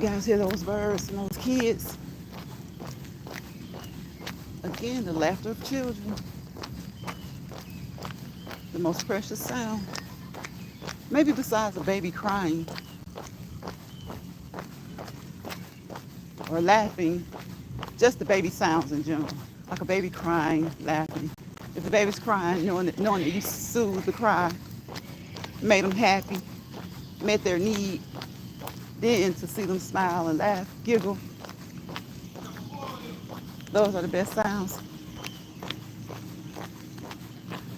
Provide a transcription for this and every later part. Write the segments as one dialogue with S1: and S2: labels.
S1: guys hear those birds and those kids? Again, the laughter of children, the most precious sound. Maybe besides a baby crying or laughing, just the baby sounds in general. Like a baby crying, laughing. If the baby's crying, knowing that you soothed the cry, made them happy, met their need, then to see them smile and laugh, giggle, those are the best sounds.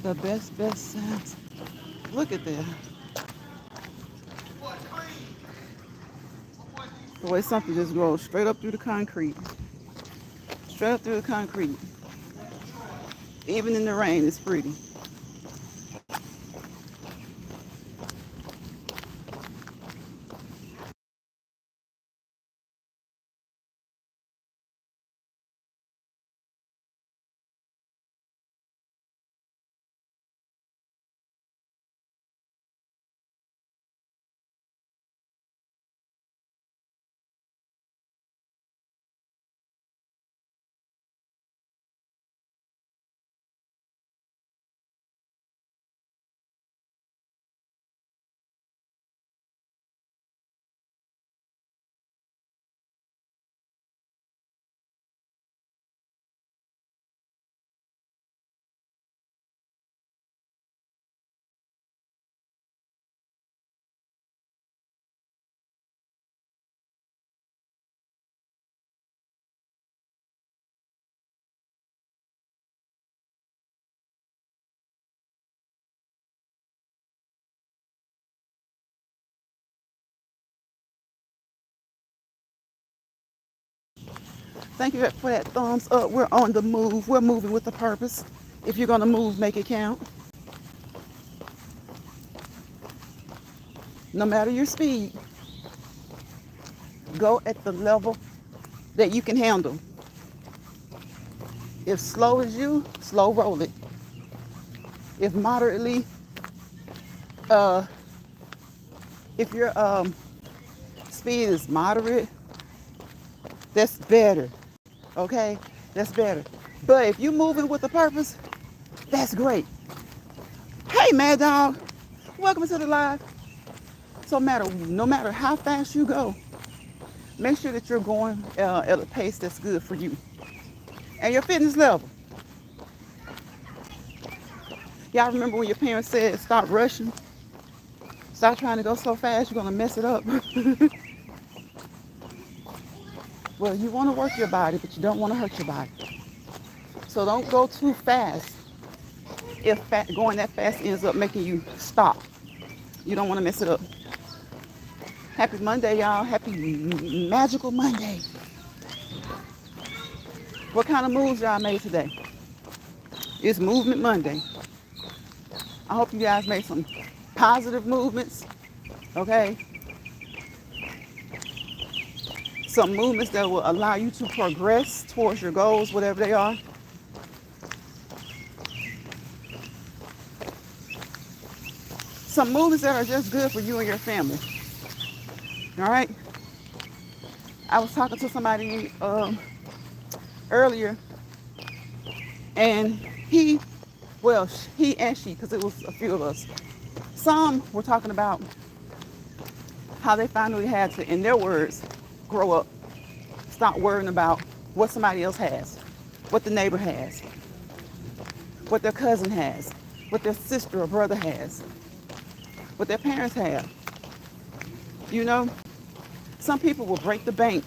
S1: The best sounds. Look at that. The way something just grows straight up through the concrete. Straight up through the concrete. Even in the rain, it's pretty. Thank you for that thumbs up. We're on the move. We're moving with a purpose. If you're going to move, make it count. No matter your speed, go at the level that you can handle. If slow is you, slow roll it. If moderately, uh, if your speed is moderate, that's better. Okay? That's better. But if you're moving with a purpose, that's great. Hey, Mad Dog. Welcome to the live. So no matter how fast you go, make sure that you're going at a pace that's good for you and your fitness level. Y'all remember when your parents said, stop rushing? Stop trying to go so fast, you're going to mess it up. Well, you want to work your body, but you don't want to hurt your body. So don't go too fast if going that fast ends up making you stop. You don't want to mess it up. Happy Monday, y'all. Happy magical Monday. What kind of moves y'all made today? It's Movement Monday. I hope you guys made some positive movements, okay? Some movements that will allow you to progress towards your goals, whatever they are. Some movements that are just good for you and your family. All right? I was talking to somebody earlier, and he and she, because it was a few of us. Some were talking about how they finally had to, in their words, grow up. Stop worrying about what somebody else has, what the neighbor has, what their cousin has, what their sister or brother has, what their parents have. You know, some people will break the bank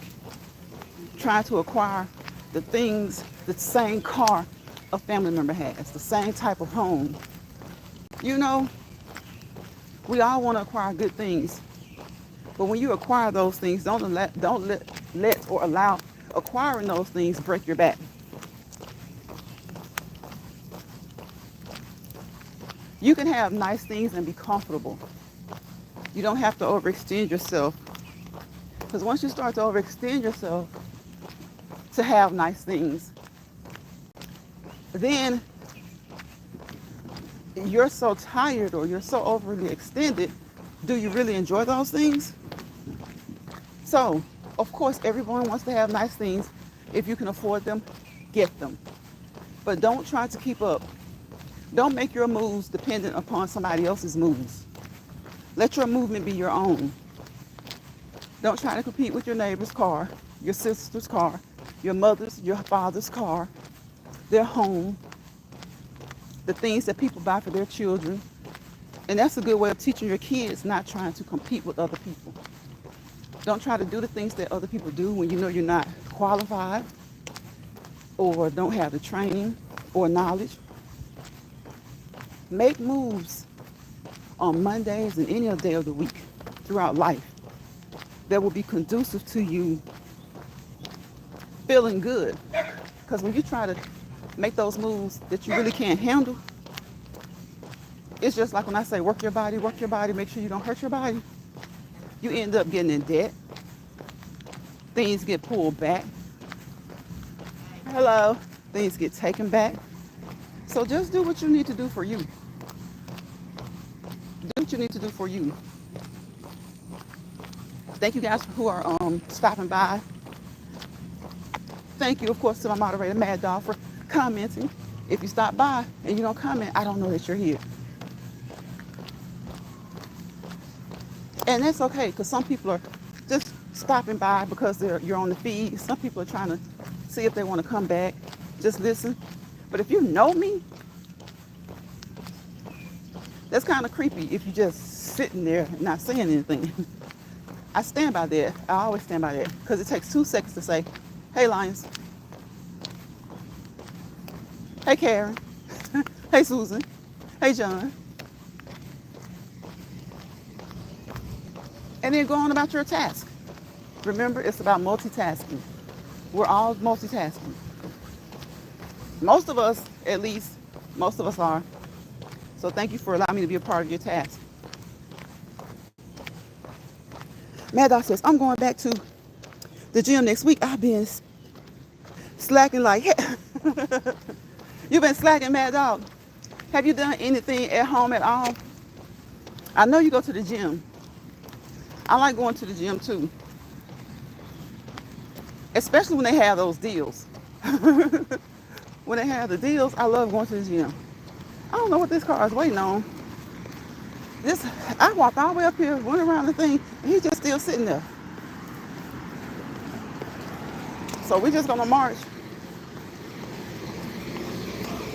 S1: trying to acquire the things, the same car a family member has, the same type of home. You know, we all want to acquire good things, but when you acquire those things, don't let or allow acquiring those things break your back. You can have nice things and be comfortable. You don't have to overextend yourself, because once you start to overextend yourself to have nice things, then you're so tired or you're so overly extended. Do you really enjoy those things? So Of course, everyone wants to have nice things. If you can afford them, get them. But don't try to keep up. Don't make your moves dependent upon somebody else's moves. Let your movement be your own. Don't try to compete with your neighbor's car, your sister's car, your mother's, your father's car, their home, the things that people buy for their children. And that's a good way of teaching your kids not trying to compete with other people. Don't try to do the things that other people do when you know you're not qualified or don't have the training or knowledge. Make moves on Mondays and any other day of the week throughout life that will be conducive to you feeling good. Because when you try to make those moves that you really can't handle, it's just like when I say work your body, make sure you don't hurt your body. You end up getting in debt. Things get pulled back. Hello. Things get taken back. So just do what you need to do for you. Do what you need to do for you. Thank you guys who are stopping by. Thank you, of course, to my moderator, Mad Dog, for commenting. If you stop by and you don't comment, I don't know that you're here. And that's okay, because some people are just stopping by because you're on the feed. Some people are trying to see if they want to come back, just listen. But if you know me, that's kind of creepy if you're just sitting there and not saying anything. I stand by that. I always stand by that because it takes 2 seconds to say, hey, Lions. Hey, Karen. Hey, Susan. Hey, John. And then go on about your task. Remember, it's about multitasking. We're all multitasking. Most of us, at least, most of us are. So thank you for allowing me to be a part of your task. Mad Dog says, I'm going back to the gym next week. I've been slacking like hell. You've been slacking, Mad Dog. Have you done anything at home at all? I know you go to the gym. I like going to the gym too. Especially when they have those deals. When they have the deals, I love going to the gym. I don't know what this car is waiting on. I walked all the way up here, went around the thing, and he's just still sitting there. So we're just gonna march.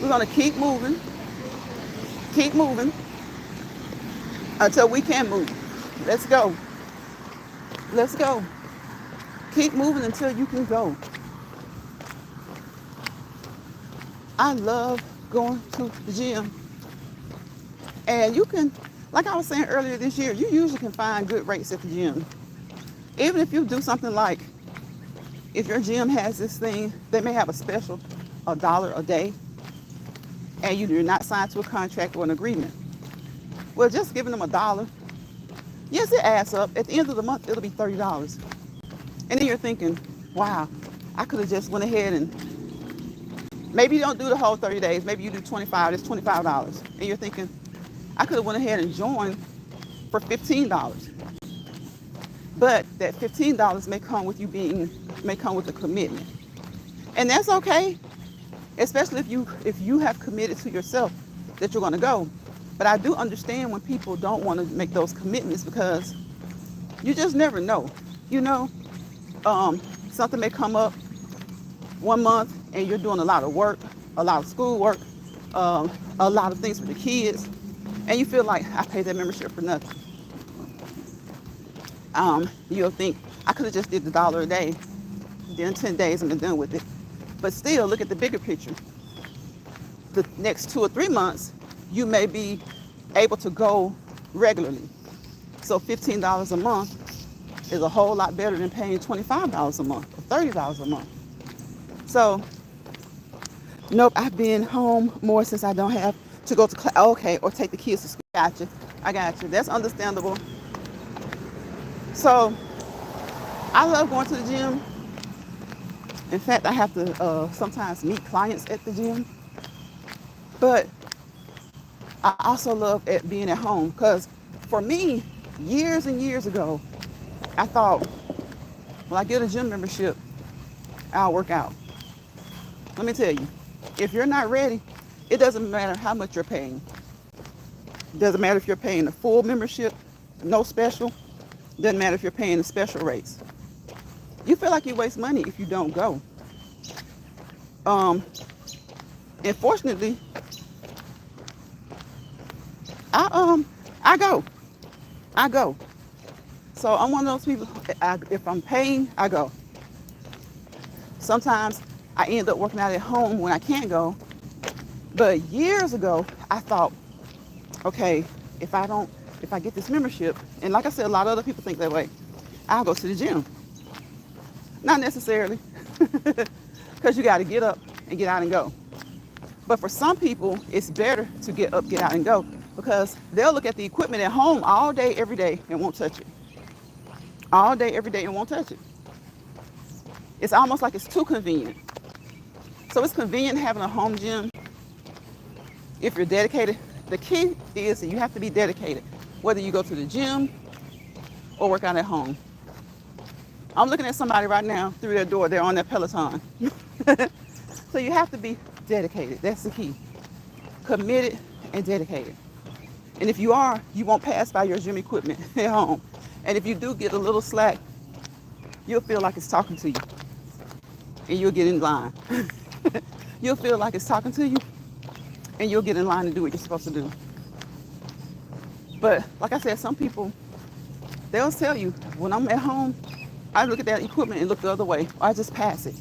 S1: We're gonna keep moving until we can move. Let's go. Let's go. Keep moving until you can go. I love going to the gym. And you can, like I was saying earlier this year, you usually can find good rates at the gym. Even if you do something like, if your gym has this thing, they may have a special, $1 a day, and you're not signed to a contract or an agreement. Well, just giving them $1, yes, it adds up. At the end of the month, it'll be $30. And then you're thinking, wow, I could have just went ahead and maybe you don't do the whole 30 days. Maybe you do 25, it's $25. And you're thinking, I could have went ahead and joined for $15. But that $15 may come with a commitment. And that's okay, especially if you have committed to yourself that you're gonna go. But I do understand when people don't want to make those commitments because you just never know. You know, something may come up one month and you're doing a lot of work, a lot of school work, a lot of things for the kids, and you feel like I paid that membership for nothing. You'll think I could have just did the $1 a day, then 10 days and been done with it. But still, look at the bigger picture. The next 2 or 3 months, you may be able to go regularly. So $15 a month is a whole lot better than paying $25 a month or $30 a month. So, nope, I've been home more since I don't have to go to class. Okay, or take the kids to school. Gotcha. I got you. That's understandable. So, I love going to the gym. In fact, I have to sometimes meet clients at the gym. But I also love being at home because for me, years and years ago, I thought Well, I get a gym membership, I'll work out. Let me tell you, if you're not ready, it doesn't matter how much you're paying. It doesn't matter if you're paying a full membership, no special. It doesn't matter if you're paying the special rates. You feel like you waste money if you don't go. Um, Unfortunately, I go. I go. So I'm one of those people. If I'm paying, I go. Sometimes I end up working out at home when I can't go. But years ago, I thought, okay, if I get this membership, and like I said, a lot of other people think that way, I'll go to the gym. Not necessarily, because you got to get up and get out and go. But for some people, it's better to get up, get out, and go because they'll look at the equipment at home all day, every day, and won't touch it. All day, every day, and won't touch it. It's almost like it's too convenient. So it's convenient having a home gym if you're dedicated. The key is that you have to be dedicated, whether you go to the gym or work out at home. I'm looking at somebody right now through their door. They're on their Peloton. So you have to be dedicated. That's the key. Committed and dedicated. And if you are, you won't pass by your gym equipment at home. And if you do get a little slack, you'll feel like it's talking to you. And you'll get in line. You'll feel like it's talking to you. And you'll get in line and do what you're supposed to do. But like I said, some people, they'll tell you, when I'm at home, I look at that equipment and look the other way. Or I just pass it.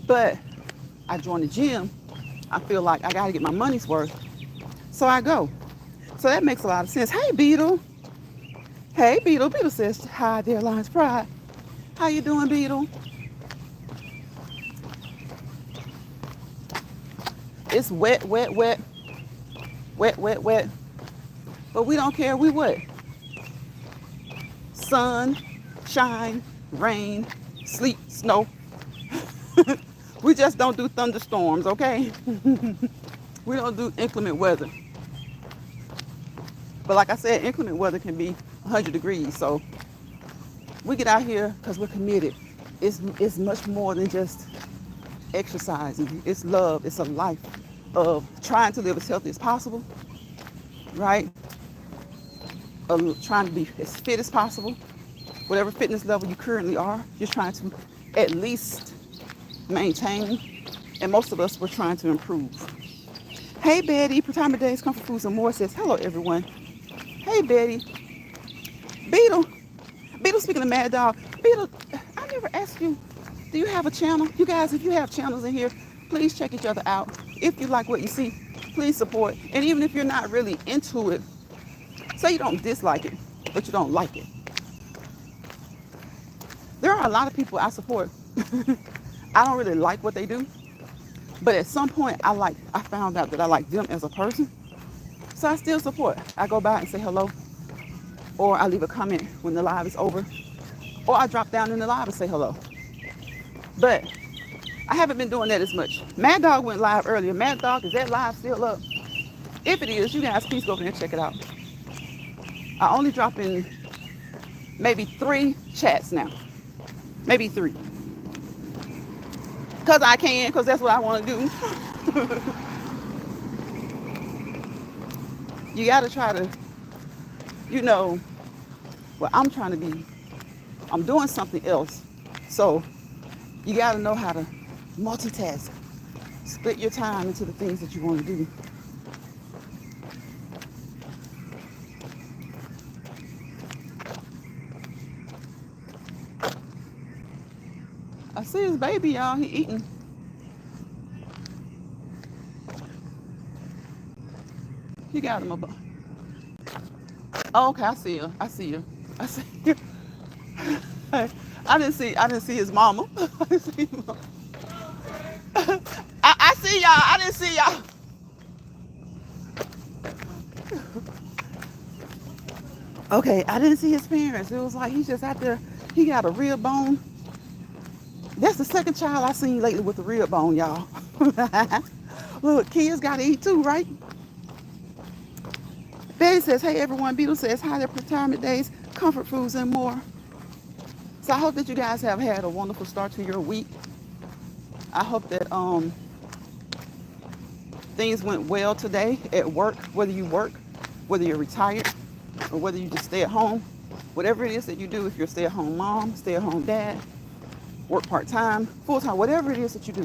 S1: But I join the gym, I feel like I got to get my money's worth. So I go. So that makes a lot of sense. Hey, Beetle. Hey, Beetle. Beetle says, hi there, Lions Pride. How you doing, Beetle? It's wet, wet, wet. Wet, wet, wet. But we don't care. We what? Sun, shine, rain, sleet, snow. We just don't do thunderstorms, okay? We don't do inclement weather. But like I said, inclement weather can be 100 degrees. So we get out here because we're committed. It's much more than just exercising. It's love. It's a life of trying to live as healthy as possible, right? Trying to be as fit as possible. Whatever fitness level you currently are, you're trying to at least maintain. And most of us, we're trying to improve. Hey, Betty, Retirement Days, Comfort Foods and More says, hello, everyone. Hey, Betty. Beetle, speaking of Mad Dog, Beetle, I never asked you, do you have a channel? You guys, if you have channels in here, please check each other out. If you like what you see, please support. And even if you're not really into it, say you don't dislike it, but you don't like it. There are a lot of people I support. I don't really like what they do, but at some point I found out that I like them as a person. So I still support. I go by and say hello, or I leave a comment when the live is over, or I drop down in the live and say hello. But I haven't been doing that as much. Mad Dog went live earlier. Mad Dog, is that live still up? If it is, you guys please go over there and check it out. I only drop in maybe 3 chats now. Maybe 3. Because I can, because that's what I want to do. You got to try to, I'm doing something else. So you got to know how to multitask. Split your time into the things that you want to do. I see his baby, y'all. He eating. He got him a bone. Oh, okay, I see her. I see her. I see her. I didn't see his mama. I didn't see his mama. I see y'all. I didn't see y'all. Okay, I didn't see his parents. It was like he's just out there. He got a rib bone. That's the second child I've seen lately with a rib bone, y'all. Look, kids gotta eat too, right? Betty says, hey everyone. Beetle says, hi there, Retirement Days, Comfort Foods and More. So I hope that you guys have had a wonderful start to your week. I hope that things went well today at work, whether you work, whether you're retired, or whether you just stay at home. Whatever it is that you do, if you're a stay-at-home mom, stay-at-home dad, work part-time, full-time, whatever it is that you do,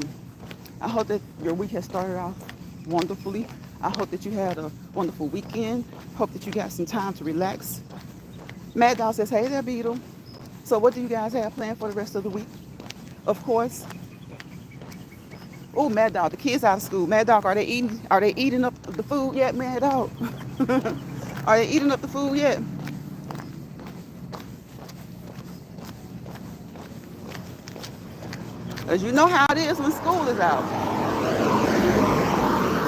S1: I hope that your week has started off wonderfully. I hope that you had a wonderful weekend. Hope that you got some time to relax. Mad Dog says, hey there, Beetle. So what do you guys have planned for the rest of the week? Of course. Oh, Mad Dog, the kids out of school. Mad Dog, are they eating? Are they eating up the food yet, Mad Dog? Are they eating up the food yet? As you know how it is when school is out.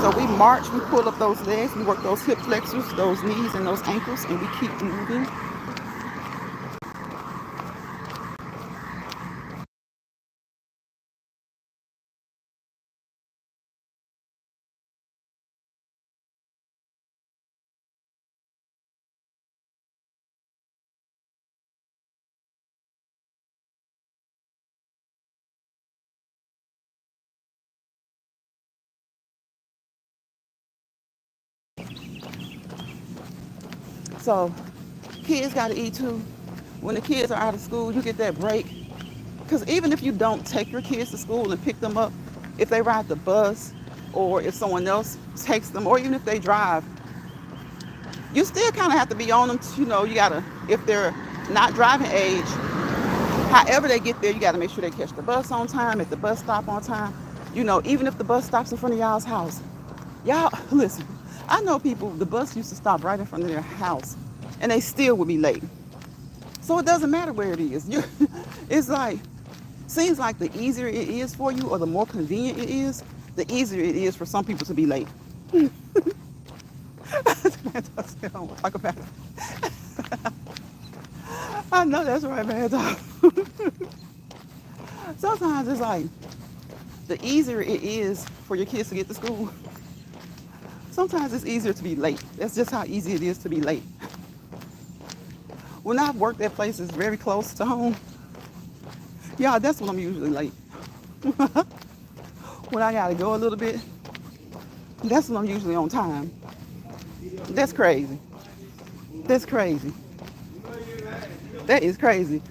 S1: So we march, we pull up those legs, we work those hip flexors, those knees and those ankles, and we keep moving. So kids got to eat too. When the kids are out of school, you get that break. Because even if you don't take your kids to school and pick them up, if they ride the bus or if someone else takes them, or even if they drive, you still kind of have to be on them. You got to, if they're not driving age, however they get there, you got to make sure they catch the bus on time, at the bus stop on time. Even if the bus stops in front of y'all's house. Y'all, listen, I know people, the bus used to stop right in front of their house and they still would be late. So it doesn't matter where it is. It's like, seems like the easier it is for you or the more convenient it is, the easier it is for some people to be late. I don't want to talk about it. I know that's right, man. Sometimes it's like, the easier it is for your kids to get to school, sometimes it's easier to be late. That's just how easy it is to be late. When I've worked at places very close to home, yeah, that's when I'm usually late. When I gotta go a little bit, that's when I'm usually on time. That's crazy. That's crazy. That is crazy.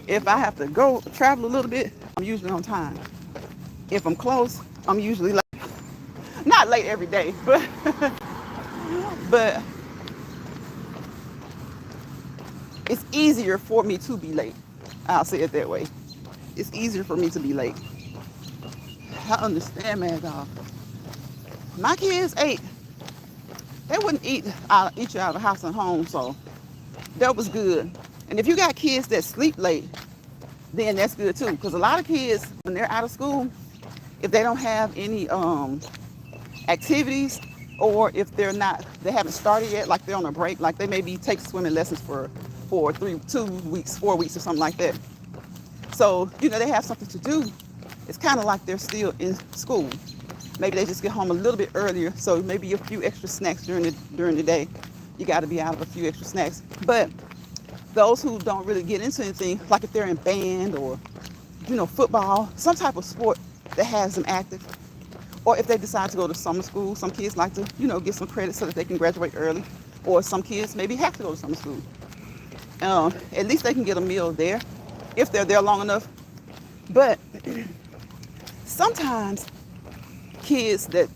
S1: If I have to go travel a little bit, I'm usually on time. If I'm close, I'm usually late. Not late every day, but it's easier for me to be late. I'll say it that way. It's easier for me to be late. I understand, man, dog. My kids ate. They wouldn't eat you out of the house and home, so that was good. And if you got kids that sleep late, then that's good too. Because a lot of kids, when they're out of school, if they don't have any activities, or if they haven't started yet, like they're on a break, like they maybe take swimming lessons for 2 weeks, 4 weeks or something like that. So, they have something to do. It's kind of like they're still in school. Maybe they just get home a little bit earlier, so maybe a few extra snacks during the day. You got to be out of a few extra snacks. But those who don't really get into anything, like if they're in band or, football, some type of sport that has them active, or if they decide to go to summer school, some kids like to, get some credit so that they can graduate early, or some kids maybe have to go to summer school. At least they can get a meal there if they're there long enough. But sometimes kids that,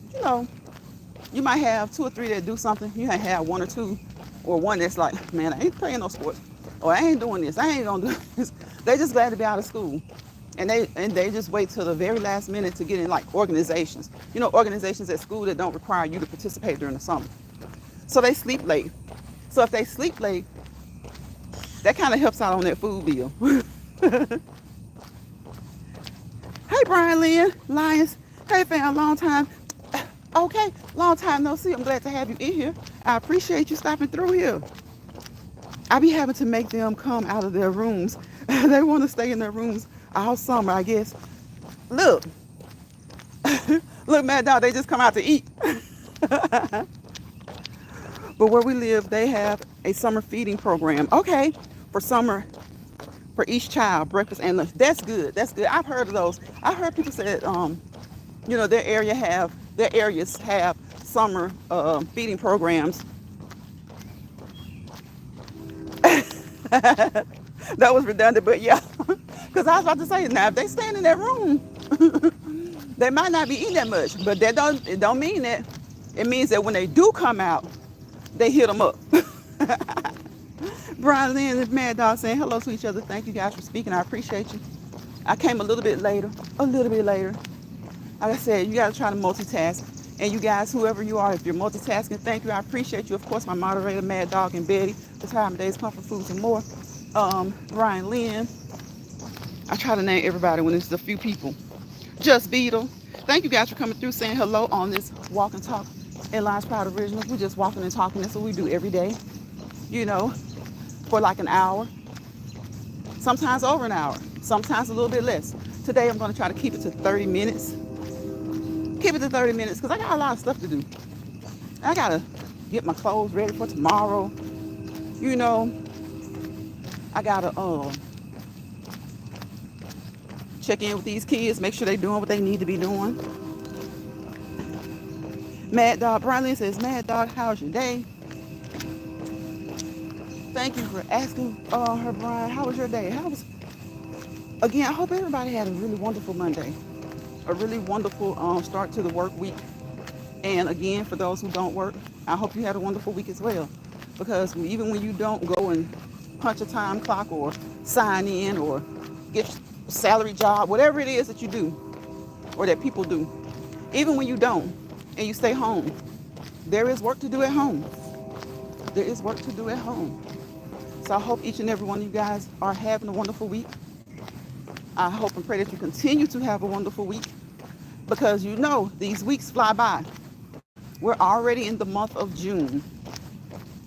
S1: you might have 2 or 3 that do something. You might have 1 or 2, or one that's like, man, I ain't playing no sports, or I ain't doing this, I ain't gonna do this. They just glad to be out of school. And they just wait till the very last minute to get in like organizations. Organizations at school that don't require you to participate during the summer. So they sleep late. So if they sleep late, that kind of helps out on that food bill. Hey, Brian Lynn, Lions. Hey, fam, long time. Okay, long time no see. I'm glad to have you in here. I appreciate you stopping through here. I be having to make them come out of their rooms. They want to stay in their rooms all summer, I guess. Look, Mad Dog, they just come out to eat. But where we live, they have a summer feeding program. Okay, for summer for each child, breakfast and lunch. That's good. That's good. I've heard of those. I heard people say that, their areas have summer feeding programs. That was redundant, but yeah, because I was about to say, now if they stand in that room, they might not be eating that much, but it don't mean that. It means that when they do come out, they hit them up. Brian Lynn and Mad Dog saying hello to each other. Thank you guys for speaking. I appreciate you. I came a little bit later. Like I said, you got to try to multitask. And you guys, whoever you are, if you're multitasking, thank you. I appreciate you. Of course, my moderator, Mad Dog, and Betty, the Time of Days, Comfort Foods, and more. Brian Lynn. I try to name everybody when it's a few people. Just Beetle. Thank you guys for coming through, saying hello on this Walk and Talk and Lions Proud Originals. We're just walking and talking. That's what we do every day, for like an hour. Sometimes over an hour. Sometimes a little bit less. Today, I'm going to try to keep it to 30 minutes. Keep it to 30 minutes because I got a lot of stuff to do. I got to get my clothes ready for tomorrow. I got to check in with these kids, make sure they're doing what they need to be doing. Mad Dog, Brian Lynn says, Mad Dog, how's your day? Thank you for asking her, Brian. How was your day? Again, I hope everybody had a really wonderful Monday. A really wonderful start to the work week. And again, for those who don't work, I hope you had a wonderful week as well. Because even when you don't go and punch a time clock or sign in or get a salary job, whatever it is that you do or that people do, even when you don't and you stay home, there is work to do at home. There is work to do at home. So I hope each and every one of you guys are having a wonderful week. I hope and pray that you continue to have a wonderful week because these weeks fly by. We're already in the month of June.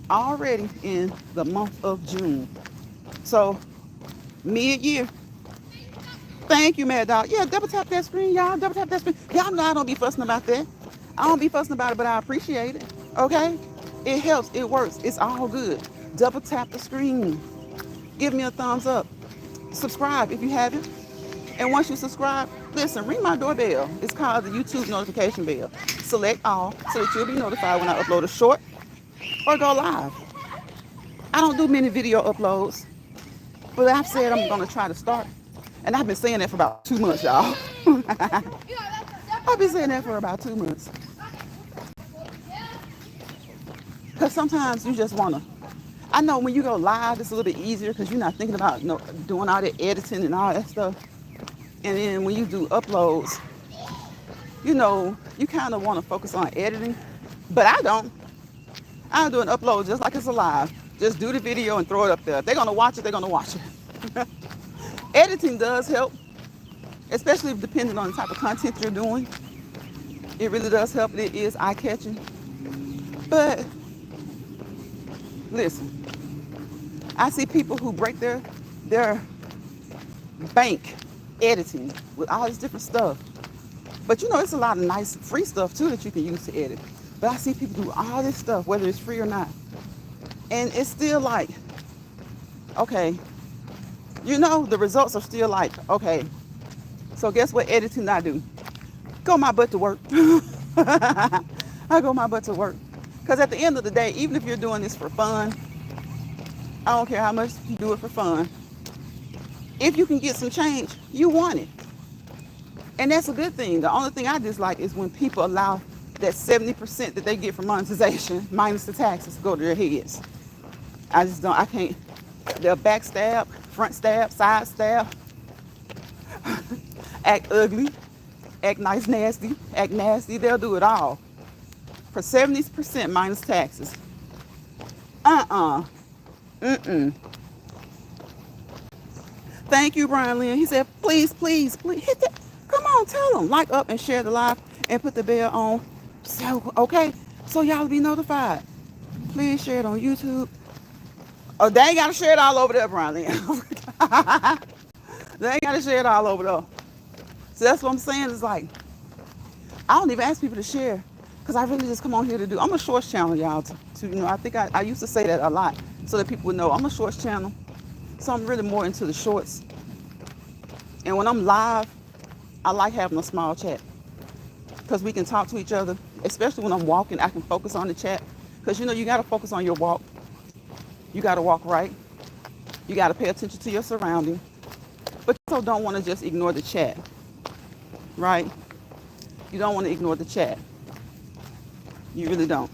S1: Already in the month of June. So, mid-year. Thank you, Mad Dog. Yeah, double tap that screen, y'all. Double tap that screen. Y'all know I don't be fussing about that. I don't be fussing about it, but I appreciate it. Okay? It helps. It works. It's all good. Double tap the screen. Give me a thumbs up. Subscribe if you haven't. And once you subscribe, listen, ring my doorbell. It's called the YouTube notification bell. Select all so that you'll be notified when I upload a short or go live. I don't do many video uploads, but I've said I'm going to try to start. And I've been saying that for about 2 months, y'all. I've been saying that for about 2 months. Because sometimes you just want to. I know when you go live, it's a little bit easier because you're not thinking about doing all the editing and all that stuff. And then when you do uploads, you kind of want to focus on editing. But I don't. I'm doing upload just like it's alive. Just do the video and throw it up there. If they're going to watch it, they're going to watch it. Editing does help, especially depending on the type of content you're doing. It really does help. It is eye-catching. But listen, I see people who break their bank editing with all this different stuff. But it's a lot of nice free stuff too that you can use to edit. But I see people do all this stuff, whether it's free or not. And it's still like, okay, the results are still like, okay, so guess what editing I do? Go my butt to work. I go my butt to work. Because at the end of the day, even if you're doing this for fun, I don't care how much you do it for fun. If you can get some change, you want it. And that's a good thing. The only thing I dislike is when people allow that 70% that they get from monetization minus the taxes go to their heads. I can't. They'll backstab, front stab, side stab, act ugly, act nice, nasty, act nasty. They'll do it all for 70% minus taxes. Thank you, Brian Lynn. He said, please hit that. Come on, tell them. Like up and share the live and put the bell on. So, okay, so y'all be notified. Please share it on YouTube. Oh, they ain't got to share it all over there, Brian Lynn. They ain't got to share it all over there. So that's what I'm saying. It's like, I don't even ask people to share because I really just come on here to do. I'm a shorts channel, y'all. I think I used to say that a lot so that people would know I'm a shorts channel. So I'm really more into the shorts. And when I'm live, I like having a small chat because we can talk to each other, especially when I'm walking. I can focus on the chat because you got to focus on your walk. You got to walk right. You got to pay attention to your surroundings, but you also don't want to just ignore the chat, right? You don't want to ignore the chat. You really don't.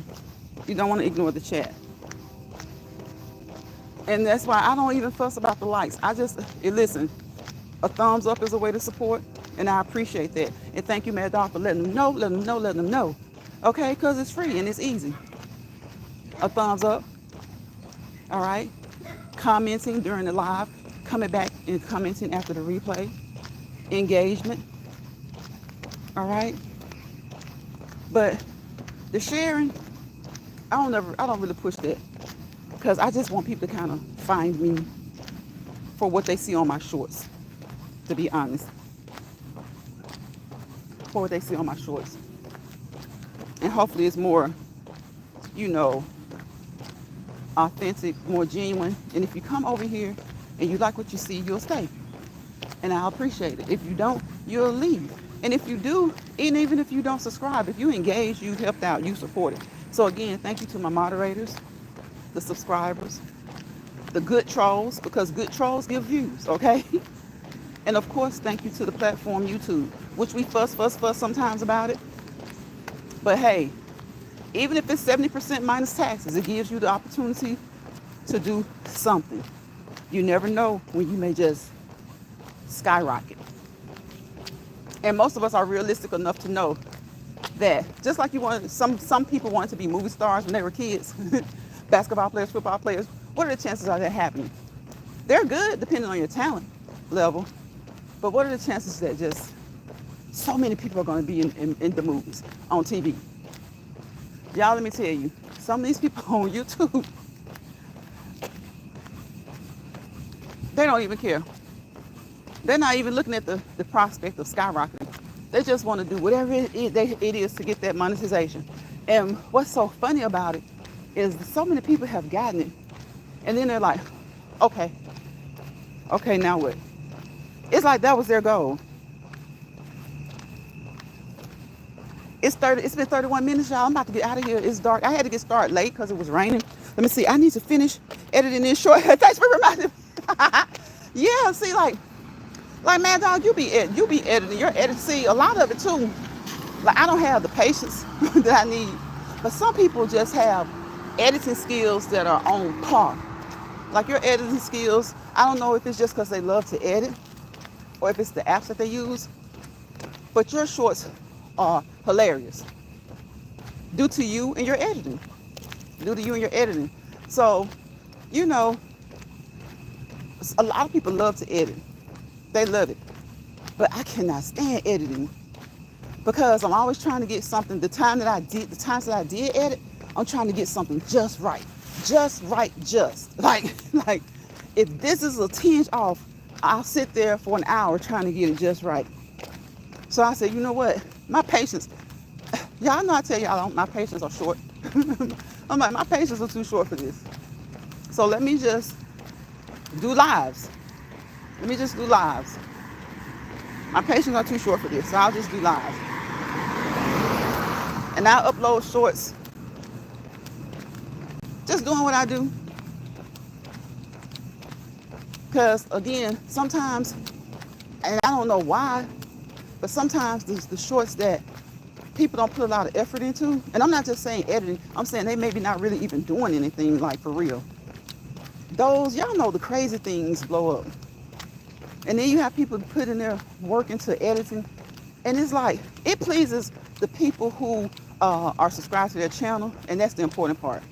S1: You don't want to ignore the chat. And that's why I don't even fuss about the likes. Listen, a thumbs up is a way to support, and I appreciate that. And thank you, Mad Dog, for letting them know. Okay, because it's free and it's easy. A thumbs up, all right? Commenting during the live, coming back and commenting after the replay. Engagement, all right? But the sharing, I don't really push that because I just want people to kind of find me for what they see on my shorts, to be honest. For what they see on my shorts. And hopefully it's more, authentic, more genuine. And if you come over here and you like what you see, you'll stay. And I'll appreciate it. If you don't, you'll leave. And if you do, and even if you don't subscribe, if you engage, you helped out, you supported. So again, thank you to my moderators, the subscribers, the good trolls, because good trolls give views, okay? And of course, thank you to the platform YouTube, which we fuss sometimes about it. But hey, even if it's 70% minus taxes, it gives you the opportunity to do something. You never know when you may just skyrocket. And most of us are realistic enough to know that just like some people wanted to be movie stars when they were kids, basketball players, football players, what are the chances of that happening? They're good depending on your talent level, but what are the chances that just so many people are going to be in the movies, on TV? Y'all, let me tell you, some of these people on YouTube, they don't even care. They're not even looking at the prospect of skyrocketing. They just want to do whatever it is to get that monetization. And what's so funny about it is that so many people have gotten it. And then they're like, okay, now what? It's like that was their goal. It's been 31 minutes, y'all. I'm about to get out of here. It's dark. I had to get started late because it was raining. Let me see. I need to finish editing this short. Thanks for reminding me. Yeah, see, like Mad Dog, you be editing. You're editing. See, a lot of it too. Like, I don't have the patience that I need. But some people just have editing skills that are on par. Like your editing skills, I don't know if it's just because they love to edit or if it's the apps that they use. But your shorts are hilarious due to you and your editing. So, a lot of people love to edit. They love it. But I cannot stand editing because I'm always trying to get something. The times that I did edit, I'm trying to get something just right. Like if this is a tinge off, I'll sit there for an hour trying to get it just right. So I said, you know what? My patience, y'all know I tell y'all my patience are short. I'm like, my patience are too short for this. So let me just do lives. My patience are too short for this, so I'll just do lives. And I'll upload shorts. Just doing what I do. Because again, sometimes, and I don't know why, but sometimes the shorts that people don't put a lot of effort into, and I'm not just saying editing, I'm saying they maybe not really even doing anything like for real. Those, y'all know the crazy things blow up. And then you have people putting their work into editing. And it's like, it pleases the people who are subscribed to their channel. And that's the important part.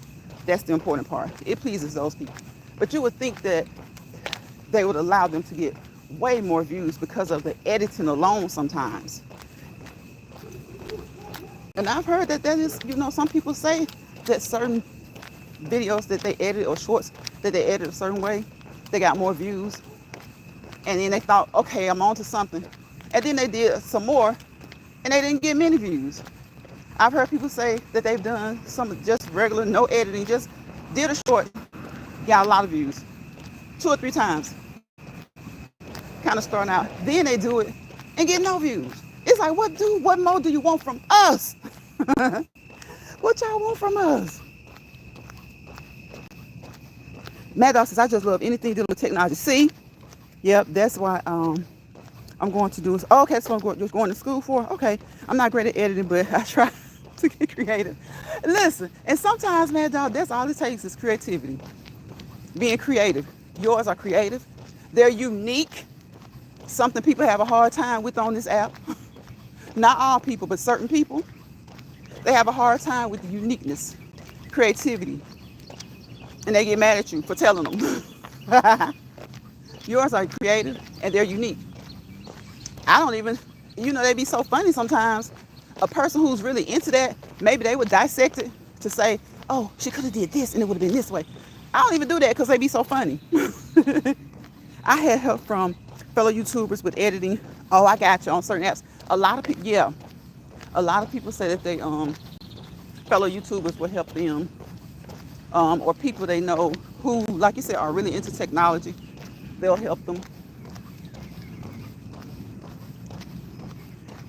S1: It pleases those people. But you would think that they would allow them to get way more views because of the editing alone sometimes. And I've heard that is, some people say that certain videos that they edit or shorts that they edit a certain way, they got more views. And then they thought, okay, I'm on to something. And then they did some more and they didn't get many views. I've heard people say that they've done some just regular, no editing, just did a short, got a lot of views. 2 or 3 times, kind of starting out. Then they do it and get no views. It's like, what more do you want from us? What y'all want from us? Mad Dog says, I just love anything dealing with technology. See? Yep, that's why I'm going to do this. Oh, okay, so you're going to school for? Okay, I'm not great at editing, but I try to get creative. Listen, and sometimes, Mad Dog, that's all it takes is creativity. Being creative. Yours are creative. They're unique. Something people have a hard time with on this app. Not all people, but certain people. They have a hard time with the uniqueness, creativity. And they get mad at you for telling them. Yours are creative and they're unique. I don't even, they be so funny sometimes. A person who's really into that, maybe they would dissect it to say, oh, she could have did this and it would have been this way. I don't even do that because they be so funny. I had help from fellow YouTubers with editing. Oh, I got you on certain apps. A lot of people, yeah. A lot of people say that they, fellow YouTubers will help them. Or people they know who, like you said, are really into technology. They'll help them.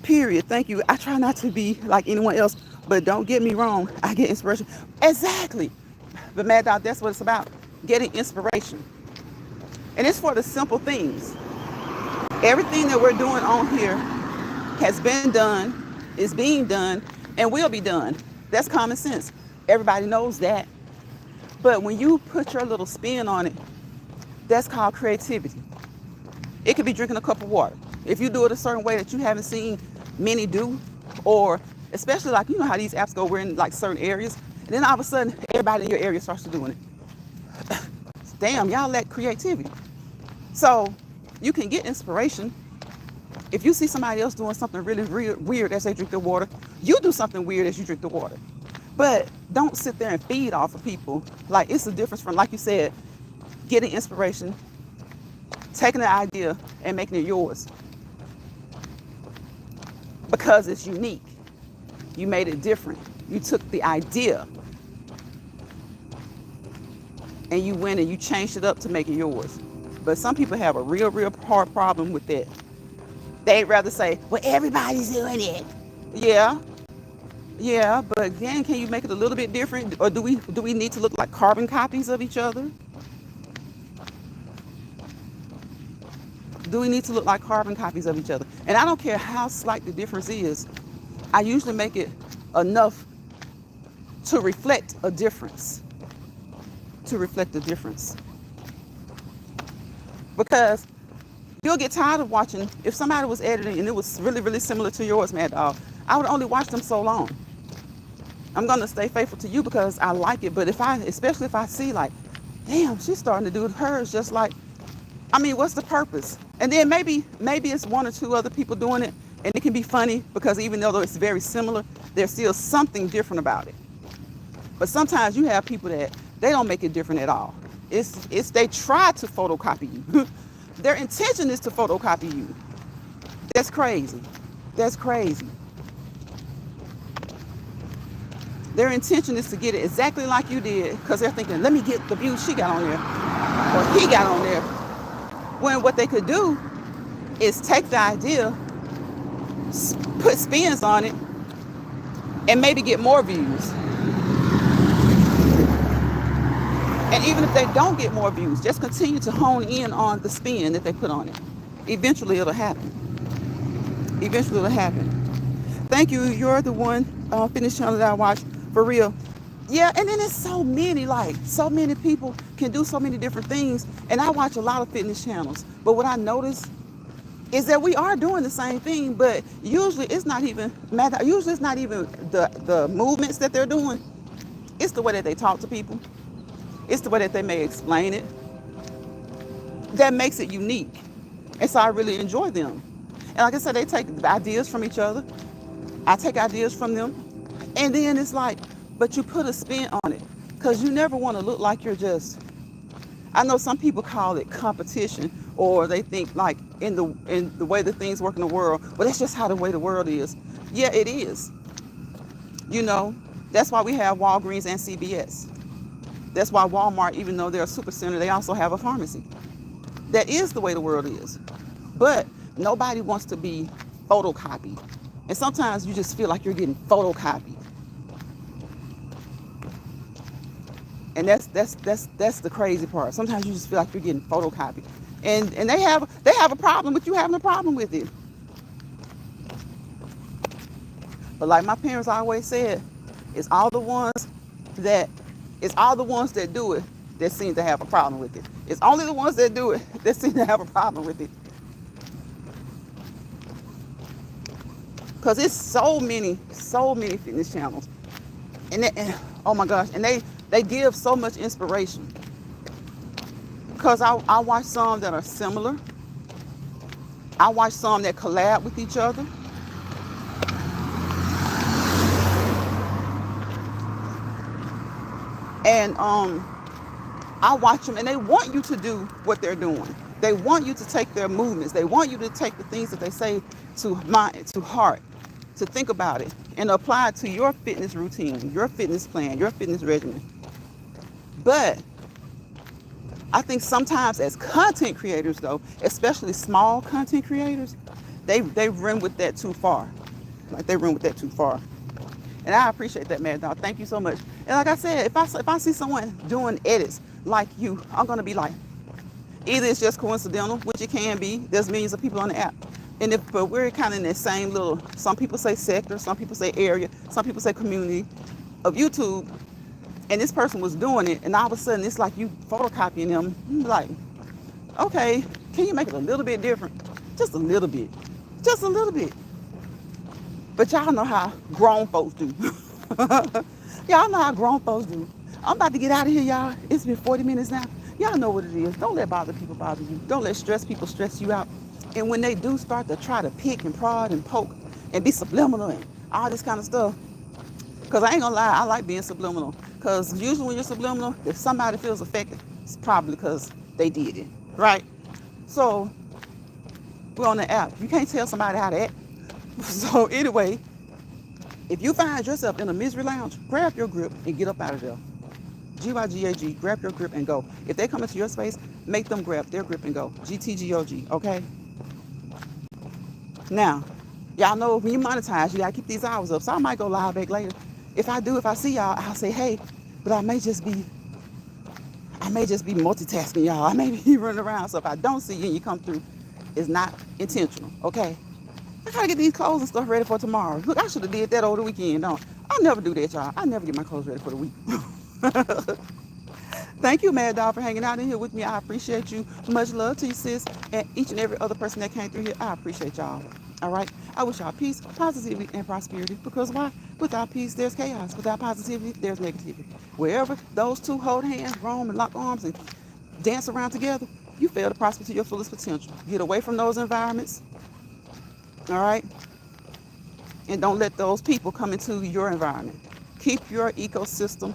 S1: Period. Thank you. I try not to be like anyone else, but don't get me wrong. I get inspiration. Exactly. But Mad Dog, that's what it's about. Getting inspiration. And it's for the simple things. Everything that we're doing on here has been done, is being done, and will be done. That's common sense. Everybody knows that. But when you put your little spin on it, that's called creativity. It could be drinking a cup of water. If you do it a certain way that you haven't seen many do, or especially like, how these apps go, we're in like certain areas, and then all of a sudden, everybody in your area starts to doing it. Damn, y'all lack creativity. So you can get inspiration. If you see somebody else doing something really weird as they drink their water, you do something weird as you drink the water. But don't sit there and feed off of people. Like, it's a difference from, like you said, getting inspiration, taking an idea and making it yours. Because it's unique. You made it different. You took the idea and you went and you changed it up to make it yours. But some people have a real hard problem with that. They'd rather say, well, everybody's doing it. Yeah, but again, can you make it a little bit different? Or do we need to look like carbon copies of each other? Do we need to look like carbon copies of each other? And I don't care how slight the difference is. I usually make it enough to reflect a difference. Because you'll get tired of watching. If somebody was editing and it was really similar to yours, Mad Dog, I would only watch them so long. I'm going to stay faithful to you because I like it. But especially if I see like, damn, she's starting to do hers just like, what's the purpose? And then maybe it's 1 or 2 other people doing it and it can be funny because even though it's very similar, there's still something different about it. But sometimes you have people that they don't make it different at all. It's they try to photocopy you. Their intention is to photocopy you. That's crazy. Their intention is to get it exactly like you did because they're thinking, let me get the views she got on there or he got on there. When what they could do is take the idea, put spins on it, and maybe get more views. And even if they don't get more views, just continue to hone in on the spin that they put on it. Eventually it'll happen. Thank you. You're the one fitness channel that I watch. For real. Yeah, and then it's so many people can do so many different things. And I watch a lot of fitness channels. But what I notice is that we are doing the same thing, but usually it's not even the movements that they're doing. It's the way that they talk to people. It's the way that they may explain it. That makes it unique. And so I really enjoy them. And like I said, they take ideas from each other. I take ideas from them. And then it's like, but you put a spin on it. Because you never want to look like you're just, I know some people call it competition, or they think like in the way that things work in the world, well, that's just how the way the world is. Yeah, it is. That's why we have Walgreens and CVS. That's why Walmart, even though they're a super center, they also have a pharmacy. That is the way the world is. But nobody wants to be photocopied. And sometimes you just feel like you're getting photocopied. And that's the crazy part. Sometimes you just feel like you're getting photocopied. And they have a problem with you having a problem with it. But like my parents always said, it's all the ones that do it that seem to have a problem with it. It's only the ones that do it that seem to have a problem with it. Because it's so many fitness channels. And oh my gosh, and they give so much inspiration. Because I watch some that are similar. I watch some that collab with each other. And I watch them, and they want you to do what they're doing. They want you to take their movements. They want you to take the things that they say to heart, to think about it, and apply it to your fitness routine, your fitness plan, your fitness regimen. But I think sometimes as content creators, though, especially small content creators, they run with that too far. Like they run with that too far. And I appreciate that, Mad Dog. Thank you so much. And like I said, if I see someone doing edits like you, I'm gonna be like, either it's just coincidental, which it can be. There's millions of people on the app, but we're kind of in that same little. Some people say sector, some people say area, some people say community of YouTube. And this person was doing it, and all of a sudden it's like you photocopying them. I'm like, okay, can you make it a little bit different? Just a little bit, just a little bit. But y'all know how grown folks do. Y'all know how grown folks do. I'm about to get out of here, y'all. It's been 40 minutes now. Y'all know what it is. Don't let bothered people bother you. Don't let stressed people stress you out. And when they do start to try to pick and prod and poke and be subliminal and all this kind of stuff, because I ain't gonna lie, I like being subliminal. Because usually when you're subliminal, if somebody feels affected, it's probably because they did it, right? So we're on the app. You can't tell somebody how to act. So anyway, if you find yourself in a misery lounge, grab your grip and get up out of there. GYGAG, grab your grip and go. If they come into your space, make them grab their grip and go. GTGOG, okay? Now, y'all know when you monetize, you gotta keep these hours up. So I might go live back later. If I see y'all, I'll say, hey, but I may just be multitasking, y'all. I may be running around. So if I don't see you and you come through, it's not intentional, okay? I gotta get these clothes and stuff ready for tomorrow. Look, I should have did that over the weekend, don't I? Never do that, y'all. I never get my clothes ready for the week. Thank you, Mad Dog, for hanging out in here with me. I appreciate you. Much love to you, sis. And each and every other person that came through here, I appreciate y'all. All right? I wish y'all peace, positivity, and prosperity. Because why? Without peace, there's chaos. Without positivity, there's negativity. Wherever those two hold hands, roam, and lock arms, and dance around together, you fail to prosper to your fullest potential. Get away from those environments. All right? And don't let those people come into your environment. Keep your ecosystem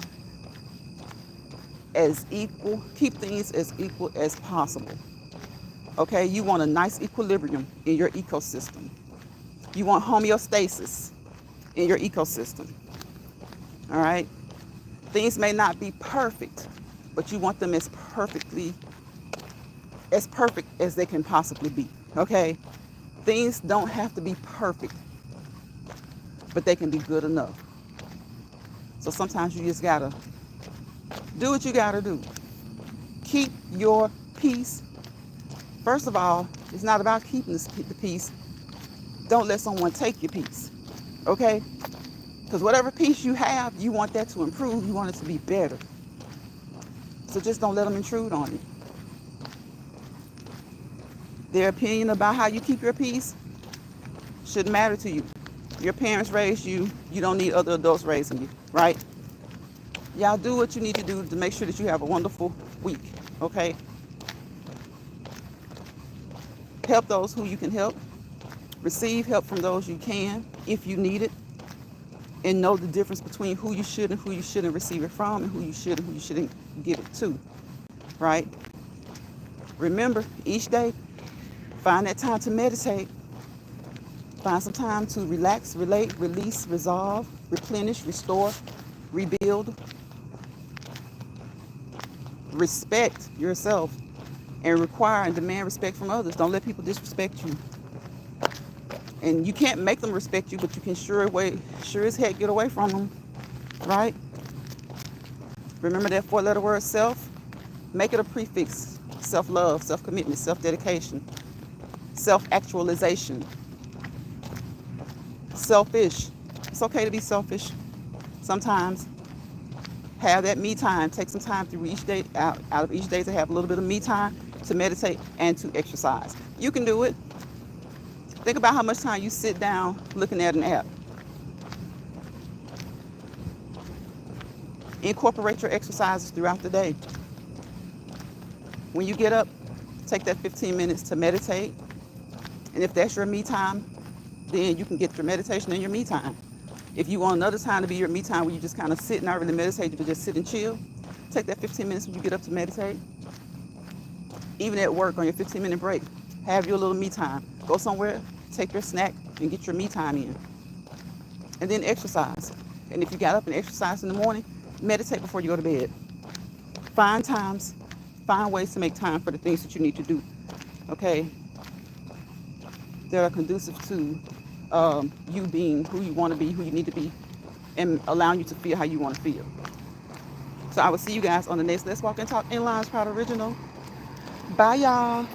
S1: as equal. Keep things as equal as possible. Okay? You want a nice equilibrium in your ecosystem. You want homeostasis in your ecosystem. All right? Things may not be perfect, but you want them as perfect as they can possibly be. Okay? Things don't have to be perfect, but they can be good enough. So sometimes you just gotta do what you gotta do. Keep your peace. First of all, it's not about keeping the peace. Don't let someone take your peace, okay? Because whatever peace you have, you want that to improve. You want it to be better. So just don't let them intrude on it. Their opinion about how you keep your peace shouldn't matter to you. Your parents raised you. You don't need other adults raising you, right? Y'all do what you need to do to make sure that you have a wonderful week, okay? Help those who you can help. Receive help from those you can, if you need it. And know the difference between who you should and who you shouldn't receive it from, and who you should and who you shouldn't give it to, right? Remember, each day, find that time to meditate. Find some time to relax, relate, release, resolve, replenish, restore, rebuild. Respect yourself and require and demand respect from others. Don't let people disrespect you. And you can't make them respect you, but you can sure as heck get away from them, right? Remember that four-letter word self? Make it a prefix. Self-love, self-commitment, self-dedication, self-actualization. Selfish. It's okay to be selfish. Sometimes have that me time. Take some time through each day, out of each day, to have a little bit of me time, to meditate and to exercise. You can do it. Think about how much time you sit down looking at an app. Incorporate your exercises throughout the day. When you get up, take that 15 minutes to meditate. And if that's your me time, then you can get your meditation and your me time. If you want another time to be your me time where you just kind of sit, not really meditate, but just sit and chill, take that 15 minutes when you get up to meditate. Even at work on your 15-minute break, have your little me time. Go somewhere, take your snack, and get your me time in. And then exercise. And if you got up and exercise in the morning, meditate before you go to bed. Find ways to make time for the things that you need to do, okay, that are conducive to you being who you want to be, who you need to be, and allowing you to feel how you want to feel. So I will see you guys on the next Let's Walk and Talk in Lines Proud Original. Bye, y'all.